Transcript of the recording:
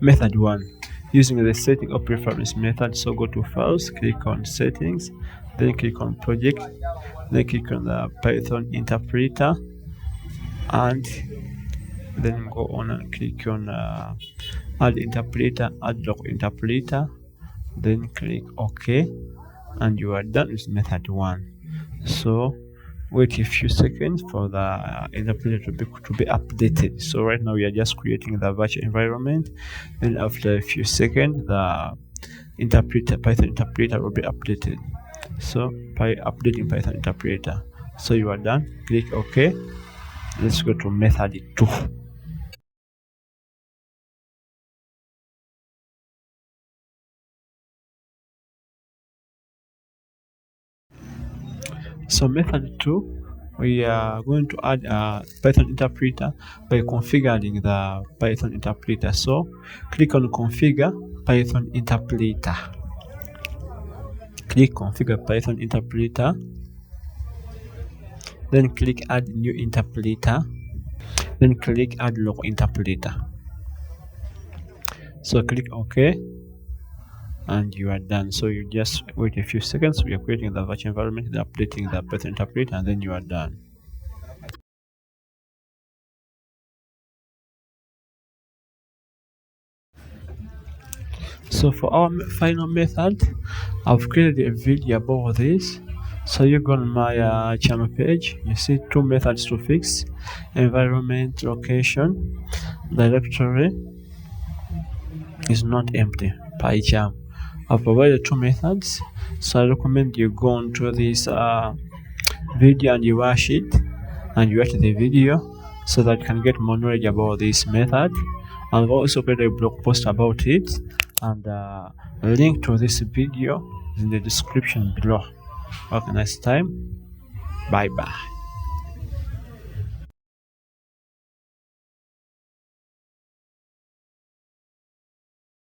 Method 1, using the setting or preference method. So go to files, click on settings, then click on project, then click on the Python interpreter, and then go on and click on add interpreter, add local interpreter, then click OK, and you are done with method 1. So wait a few seconds for the interpreter to be updated. So right now we are just creating the virtual environment, then after a few seconds the Python interpreter will be updated. So by updating Python interpreter, so you are done. Click OK. Let's go to method 2. So method 2, we are going to add a Python interpreter by configuring the Python interpreter. So click on configure Python interpreter. Click configure Python interpreter, then click add new interpreter, then click add local interpreter. So click OK, and you are done. So you just wait a few seconds. We are creating the virtual environment, then updating the Python interpreter, and then you are done. So for our final method, I've created a video about this. So you go on my channel page, you see 2 methods to fix: environment location directory is not empty, PyCharm. I've provided 2 methods, so I recommend you go onto this video and you watch it, and you watch the video so that you can get more knowledge about this method. I've also created a blog post about it, and a link to this video is in the description below. Have a nice time. Bye bye.